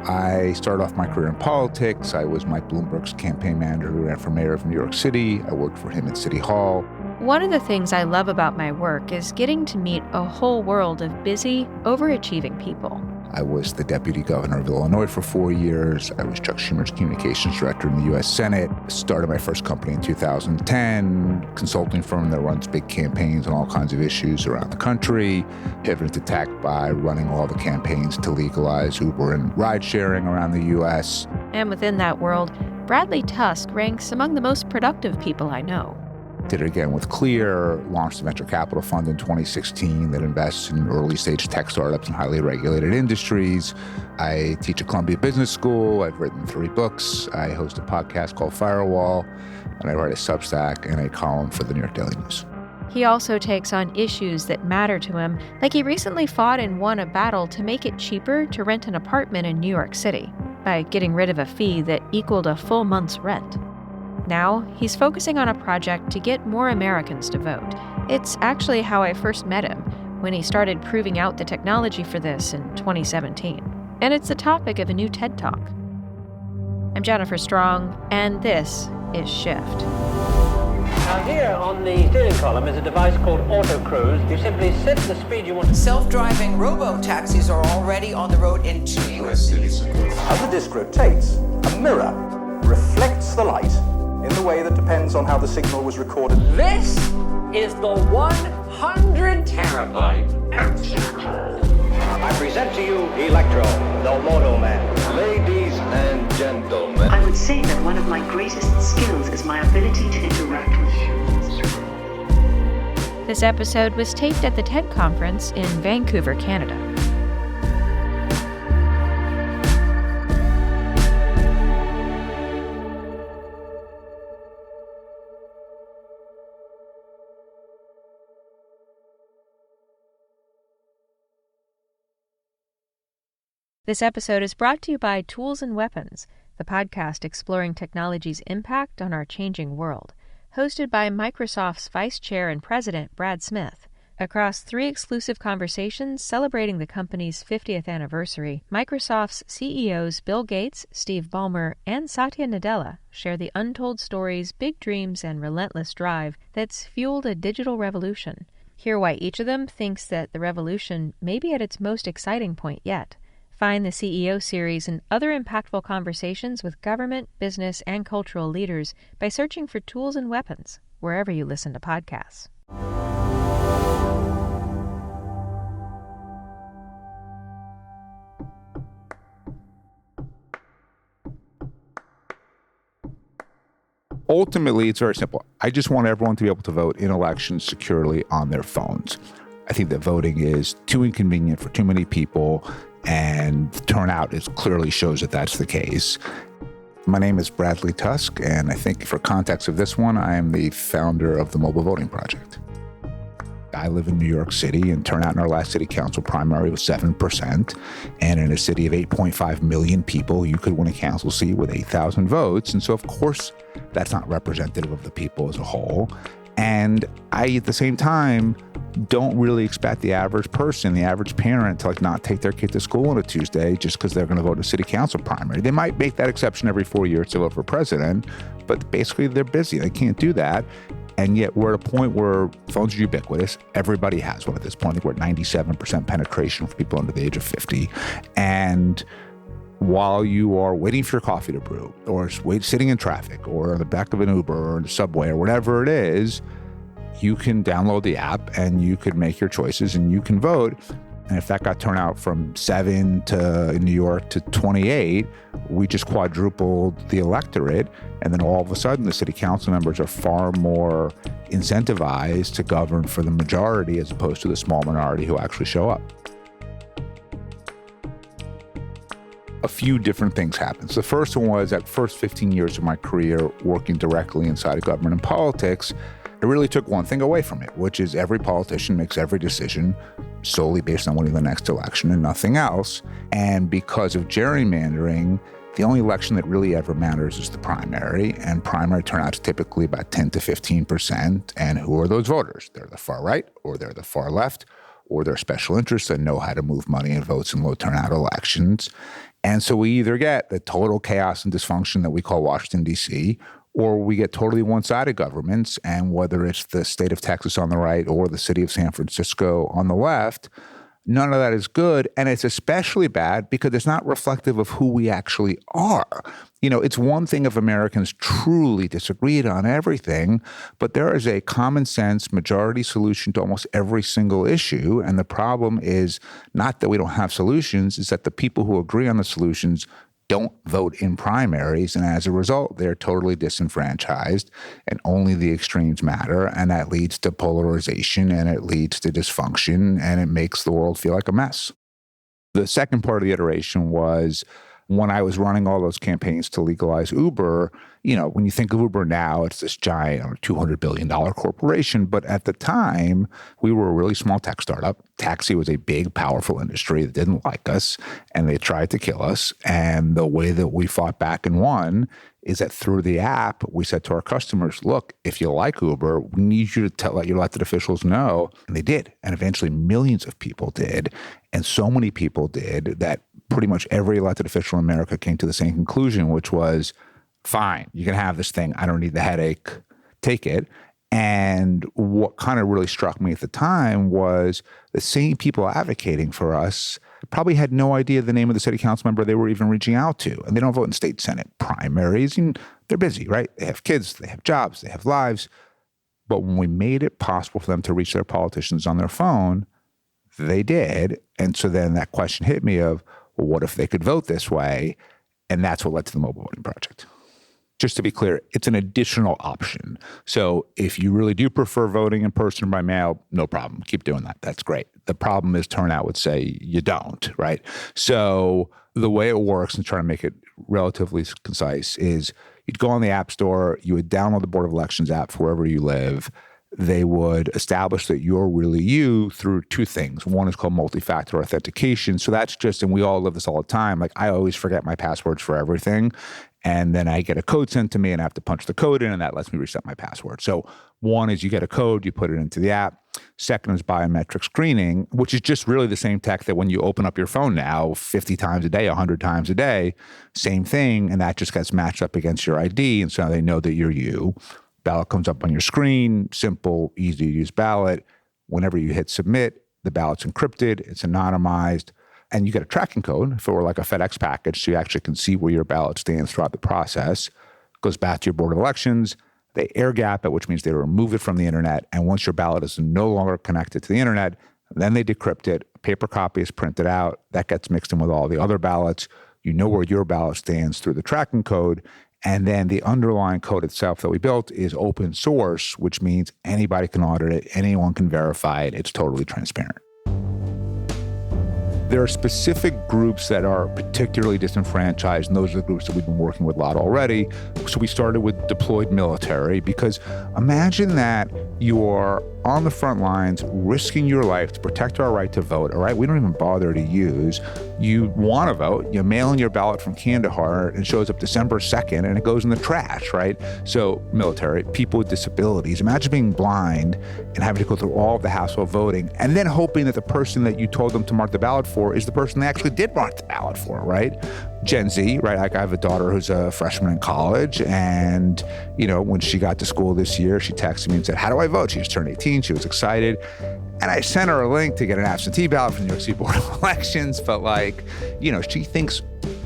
I started off my career in politics. I was Mike Bloomberg's campaign manager who ran for mayor of New York City. I worked for him at City Hall. One of the things I love about my work is getting to meet a whole world of busy, overachieving people. I was the deputy governor of Illinois for 4 years. I was Chuck Schumer's communications director in the U.S. Senate. Started my first company in 2010, consulting firm that runs big campaigns on all kinds of issues around the country. Pivoted to tech by running all the campaigns to legalize Uber and ride sharing around the U.S. And within that world, Bradley Tusk ranks among the most productive people I know. Did it again with Clear, launched a venture capital fund in 2016 that invests in early-stage tech startups and highly regulated industries. I teach at Columbia Business School. I've written 3 books. I host a podcast called Firewall, and I write a Substack and a column for the New York Daily News. He also takes on issues that matter to him, like he recently fought and won a battle to make it cheaper to rent an apartment in New York City by getting rid of a fee that equaled a full month's rent. Now, he's focusing on a project to get more Americans to vote. It's actually how I first met him, when he started proving out the technology for this in 2017. And it's the topic of a new TED Talk. I'm Jennifer Strong, and this is Shift. Now here on the steering column is a device called Auto Cruise. You simply set the speed you want. Self-driving robo-taxis are already on the road in 2 U.S. cities. As the disc rotates, a mirror reflects the light in the way that depends on how the signal was recorded. This is the 100 terabyte action. I present to you Electro, the Moto Man. Ladies and gentlemen. I would say that one of my greatest skills is my ability to interact with humans. This episode was taped at the TED Conference in Vancouver, Canada. This episode is brought to you by Tools and Weapons, the podcast exploring technology's impact on our changing world, hosted by Microsoft's Vice Chair and President, Brad Smith. Across 3 exclusive conversations celebrating the company's 50th anniversary, Microsoft's CEOs Bill Gates, Steve Ballmer, and Satya Nadella share the untold stories, big dreams, and relentless drive that's fueled a digital revolution. Hear why each of them thinks that the revolution may be at its most exciting point yet. Find the CEO series and other impactful conversations with government, business, and cultural leaders by searching for Tools and Weapons, wherever you listen to podcasts. Ultimately, it's very simple. I just want everyone to be able to vote in elections securely on their phones. I think that voting is too inconvenient for too many people, and the turnout clearly shows that that's the case. My name is Bradley Tusk, and I think for context of this one, I am the founder of the Mobile Voting Project. I live in New York City, and turnout in our last city council primary was 7%. And in a city of 8.5 million people, you could win a council seat with 8,000 votes. And so, of course, that's not representative of the people as a whole. And I, at the same time, don't really expect the average person, the average parent, to not take their kid to school on a Tuesday just because they're going to vote in a city council primary. They might make that exception every 4 years to vote for president, but basically they're busy. They can't do that. And yet we're at a point where phones are ubiquitous. Everybody has one at this point. I think we're at 97% penetration for people under the age of 50. And while you are waiting for your coffee to brew, or sitting in traffic, or on the back of an Uber or the subway or whatever it is, you can download the app and you could make your choices and you can vote. And if that got turnout from 7 to in New York to 28, we just quadrupled the electorate. And then all of a sudden, the city council members are far more incentivized to govern for the majority as opposed to the small minority who actually show up. A few different things happened. So the first one was that first 15 years of my career working directly inside of government and politics, it really took one thing away from it, which is every politician makes every decision solely based on winning the next election and nothing else. And because of gerrymandering, the only election that really ever matters is the primary, and primary turnout's typically about 10 to 15%. And who are those voters? They're the far right, or they're the far left, or they're special interests that know how to move money and votes in low turnout elections. And so we either get the total chaos and dysfunction that we call Washington, D.C., or we get totally one-sided governments. And whether it's the state of Texas on the right or the city of San Francisco on the left, none of that is good. And it's especially bad because it's not reflective of who we actually are. You know, it's one thing if Americans truly disagreed on everything, but there is a common sense majority solution to almost every single issue. And the problem is not that we don't have solutions, it's that the people who agree on the solutions don't vote in primaries. And as a result, they're totally disenfranchised and only the extremes matter. And that leads to polarization and it leads to dysfunction and it makes the world feel like a mess. The second part of the iteration was when I was running all those campaigns to legalize Uber. You know, when you think of Uber now, it's this giant $200 billion corporation. But at the time, we were a really small tech startup. Taxi was a big, powerful industry that didn't like us, and they tried to kill us. And the way that we fought back and won is that through the app, we said to our customers, look, if you like Uber, we need you to let your elected officials know. And they did. And eventually millions of people did. And so many people did that pretty much every elected official in America came to the same conclusion, which was, fine, you can have this thing. I don't need the headache. Take it. And what kind of really struck me at the time was the same people advocating for us probably had no idea the name of the city council member they were even reaching out to. And they don't vote in state senate primaries. And they're busy, right? They have kids, they have jobs, they have lives. But when we made it possible for them to reach their politicians on their phone, they did. And so then that question hit me of, well, what if they could vote this way? And that's what led to the mobile voting project. Just to be clear, it's an additional option. So if you really do prefer voting in person or by mail, no problem. Keep doing that. That's great. The problem is turnout would say you don't, right? So the way it works, and try to make it relatively concise, is you'd go on the App Store, you would download the Board of Elections app for wherever you live. They would establish that you're really you through two things. One is called multi-factor authentication. So that's just, and we all live this all the time. Like I always forget my passwords for everything. And then I get a code sent to me and I have to punch the code in and that lets me reset my password. So one is you get a code, you put it into the app. Second is biometric screening, which is just really the same tech that when you open up your phone now 50 times a day, 100 times a day, same thing. And that just gets matched up against your ID. And so they know that you're you. Ballot comes up on your screen, simple, easy to use ballot. Whenever you hit submit, the ballot's encrypted, it's anonymized, and you get a tracking code if it were like a FedEx package, so you actually can see where your ballot stands throughout the process. It goes back to your Board of Elections. They air gap it, which means they remove it from the internet. And once your ballot is no longer connected to the internet, then they decrypt it. A paper copy is printed out. That gets mixed in with all the other ballots. You know where your ballot stands through the tracking code. And then the underlying code itself that we built is open source, which means anybody can audit it, anyone can verify it. It's totally transparent. There are specific groups that are particularly disenfranchised, and those are the groups that we've been working with a lot already. So we started with deployed military, because imagine that you're on the front lines, risking your life to protect our right to vote, all right? We don't even bother to use. You want to vote, you mail in your ballot from Kandahar, and it shows up December 2nd, and it goes in the trash, right? So military, people with disabilities, imagine being blind and having to go through all of the hassle of voting, and then hoping that the person that you told them to mark the ballot for is the person they actually did mark the ballot for, right? Gen Z, right? Like I have a daughter who's a freshman in college, and, you know, when she got to school this year, she texted me and said, how do I vote? She just turned 18. She was excited. And I sent her a link to get an absentee ballot from the New York City Board of Elections. But like, you know, she thinks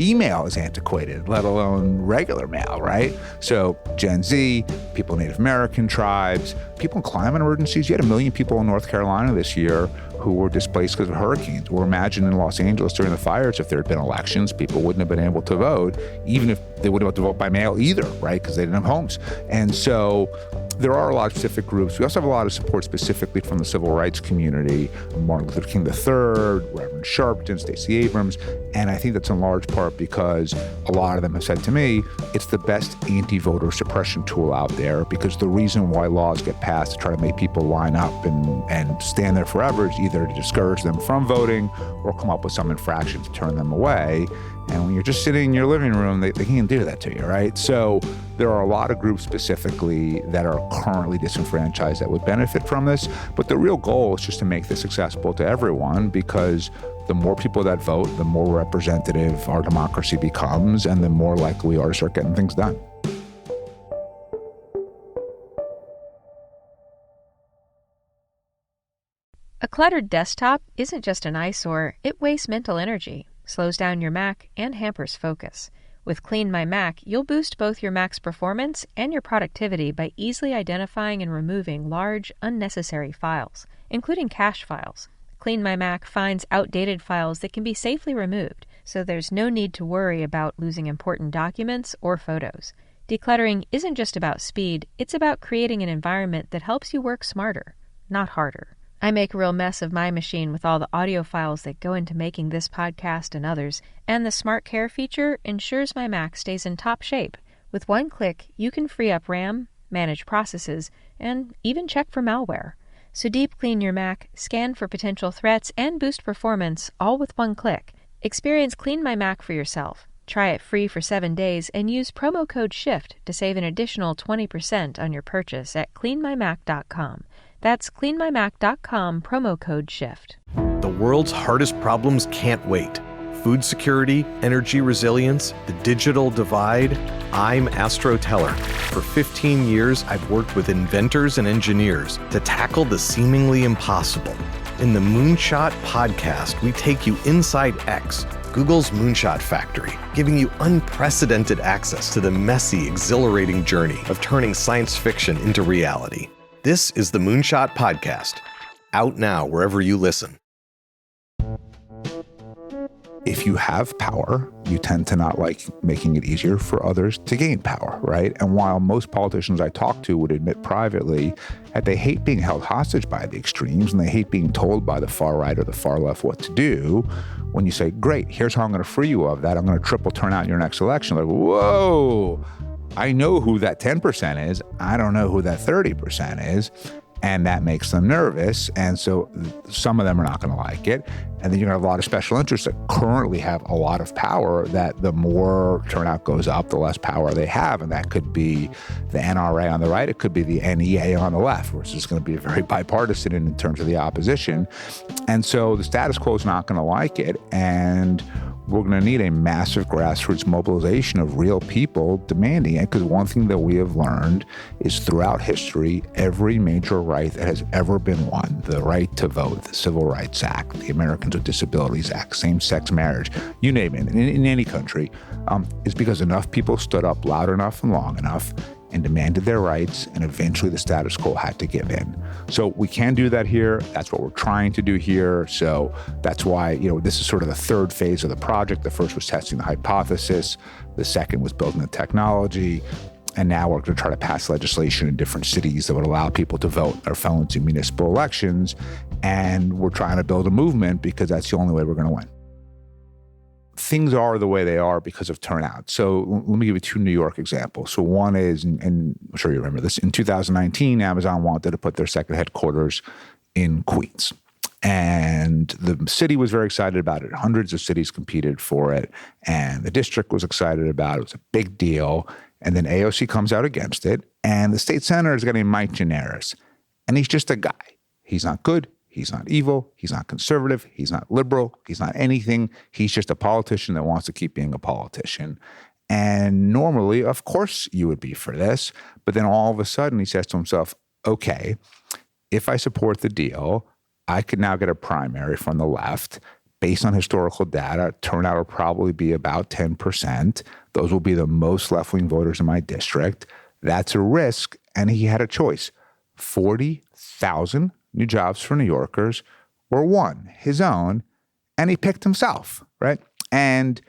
email is antiquated, let alone regular mail, right? So Gen Z, people in Native American tribes, people in climate emergencies. You had 1 million people in North Carolina this year who were displaced because of hurricanes. Or imagine in Los Angeles during the fires, if there had been elections, people wouldn't have been able to vote, even if they wouldn't have to vote by mail either, right? Because they didn't have homes. And so there are a lot of specific groups. We also have a lot of support specifically from the civil rights community, Martin Luther King III, Reverend Sharpton, Stacey Abrams. And I think that's in large part because a lot of them have said to me, it's the best anti-voter suppression tool out there, because the reason why laws get passed to try to make people line up and stand there forever is either to discourage them from voting or come up with some infraction to turn them away. And when you're just sitting in your living room, they can't do that to you, right? So there are a lot of groups specifically that are currently disenfranchised that would benefit from this. But the real goal is just to make this accessible to everyone, because the more people that vote, the more representative our democracy becomes, and the more likely we are to start getting things done. A cluttered desktop isn't just an eyesore, it wastes mental energy, slows down your Mac, and hampers focus. With Clean My Mac, you'll boost both your Mac's performance and your productivity by easily identifying and removing large, unnecessary files, including cache files. Clean My Mac finds outdated files that can be safely removed, so there's no need to worry about losing important documents or photos. Decluttering isn't just about speed, it's about creating an environment that helps you work smarter, not harder. I make a real mess of my machine with all the audio files that go into making this podcast and others, and the Smart Care feature ensures my Mac stays in top shape. With one click, you can free up RAM, manage processes, and even check for malware. So deep clean your Mac, scan for potential threats, and boost performance all with one click. Experience Clean My Mac for yourself. Try it free for 7 days and use promo code SHIFT to save an additional 20% on your purchase at cleanmymac.com. That's cleanmymac.com, promo code SHIFT. The world's hardest problems can't wait. Food security, energy resilience, the digital divide. I'm Astro Teller. For 15 years, I've worked with inventors and engineers to tackle the seemingly impossible. In the Moonshot podcast, we take you inside X, Google's Moonshot Factory, giving you unprecedented access to the messy, exhilarating journey of turning science fiction into reality. This is the Moonshot Podcast, out now wherever you listen. If you have power, you tend to not like making it easier for others to gain power, right? And while most politicians I talk to would admit privately that they hate being held hostage by the extremes and they hate being told by the far right or the far left what to do, when you say, great, here's how I'm going to free you of that, I'm going to triple turnout in your next election, like, whoa, I know who that 10% is. I don't know who that 30% is. And that makes them nervous. And so some of them are not going to like it. And then you're going to have a lot of special interests that currently have a lot of power, that the more turnout goes up, the less power they have. And that could be the NRA on the right. It could be the NEA on the left, which is going to be very bipartisan in terms of the opposition. And so the status quo is not going to like it. And we're going to need a massive grassroots mobilization of real people demanding it, because one thing that we have learned is throughout history, every major right that has ever been won, the right to vote, the Civil Rights Act, the Americans with Disabilities Act, same-sex marriage, you name it, in any country, is because enough people stood up loud enough and long enough and demanded their rights, and eventually the status quo had to give in. So we can do that here. That's what we're trying to do here. So that's why, this is sort of the third phase of the project. The first was testing the hypothesis. The second was building the technology. And now we're going to try to pass legislation in different cities that would allow people to vote their felons in municipal elections. And we're trying to build a movement because that's the only way we're going to win. Things are the way they are because of turnout. So let me give you two New York examples. So one is, and I'm sure you remember this, in 2019, Amazon wanted to put their second headquarters in Queens. And the city was very excited about it. Hundreds of cities competed for it. And the district was excited about it. It was a big deal. And then AOC comes out against it. And the state senator is a guy named Mike Gianaris. And he's just a guy. He's not good. He's not evil. He's not conservative. He's not liberal. He's not anything. He's just a politician that wants to keep being a politician. And normally, of course, you would be for this. But then all of a sudden, he says to himself, okay, if I support the deal, I could now get a primary from the left. Based on historical data, turnout will probably be about 10%. Those will be the most left-wing voters in my district. That's a risk. And he had a choice. 40,000 new jobs for New Yorkers, or one, his own, and he picked himself, right? And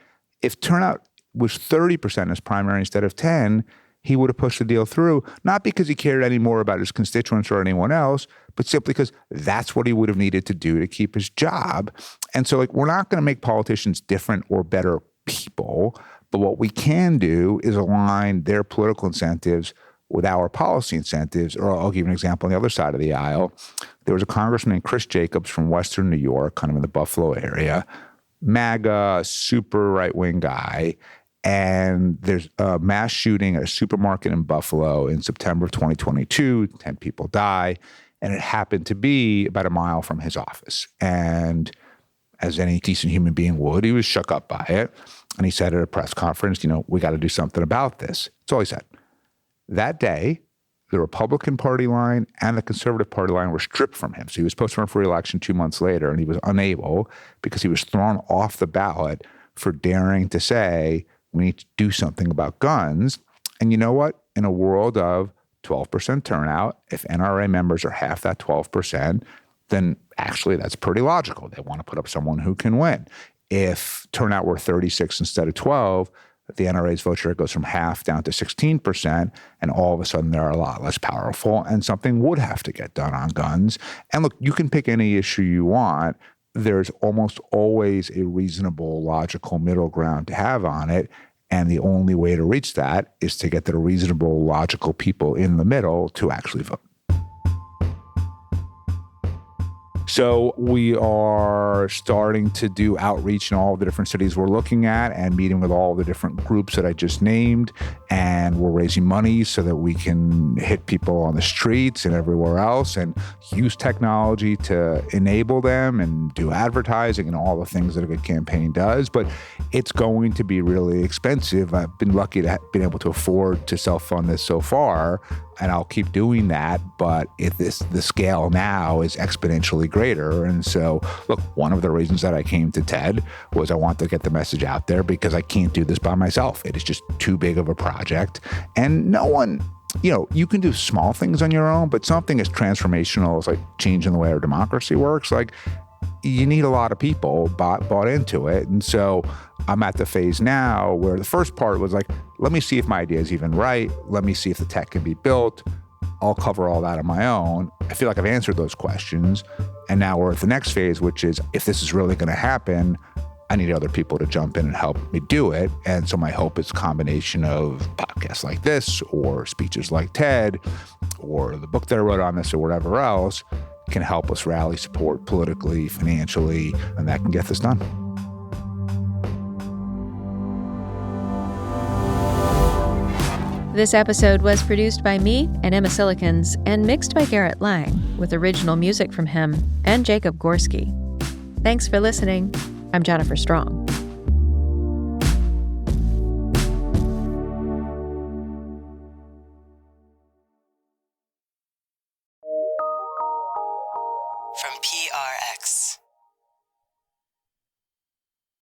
if turnout was 30% in his primary instead of 10, he would have pushed the deal through, not because he cared any more about his constituents or anyone else, but simply because that's what he would have needed to do to keep his job. And so, we're not going to make politicians different or better people, but what we can do is align their political incentives with our policy incentives. Or I'll give you an example on the other side of the aisle. There was a congressman named Chris Jacobs from Western New York, kind of in the Buffalo area, MAGA, super right-wing guy. And there's a mass shooting at a supermarket in Buffalo in September of 2022. 10 people die. And it happened to be about a mile from his office. And as any decent human being would, he was shook up by it. And he said at a press conference, we got to do something about this. That's all he said. That day, the Republican Party line and the Conservative Party line were stripped from him. So he was supposed to run for re-election 2 months later, and he was unable because he was thrown off the ballot for daring to say, we need to do something about guns. And you know what? In a world of 12% turnout, if NRA members are half that 12%, then actually that's pretty logical. They want to put up someone who can win. If turnout were 36 instead of 12, the NRA's vote share goes from half down to 16%, and all of a sudden they're a lot less powerful, and something would have to get done on guns. And look, you can pick any issue you want. There's almost always a reasonable, logical middle ground to have on it. And the only way to reach that is to get the reasonable, logical people in the middle to actually vote. So we are starting to do outreach in all the different cities we're looking at and meeting with all the different groups that I just named. And we're raising money so that we can hit people on the streets and everywhere else and use technology to enable them and do advertising and all the things that a good campaign does. But it's going to be really expensive. I've been lucky to have been able to afford to self-fund this so far, and I'll keep doing that. But the scale now is exponentially greater. And so, look, one of the reasons that I came to TED was I want to get the message out there because I can't do this by myself. It is just too big of a project. And no one, you can do small things on your own, but something as transformational as like changing the way our democracy works, like you need a lot of people bought into it. And so I'm at the phase now where the first part was like, let me see if my idea is even right. Let me see if the tech can be built. I'll cover all that on my own. I feel like I've answered those questions. And now we're at the next phase, which is if this is really going to happen, I need other people to jump in and help me do it. And so my hope is a combination of podcasts like this or speeches like TED or the book that I wrote on this or whatever else can help us rally support politically, financially, and that can get this done. This episode was produced by me and Emma Cillekens and mixed by Garret Lang, with original music from him and Jacob Gorski. Thanks for listening. I'm Jennifer Strong.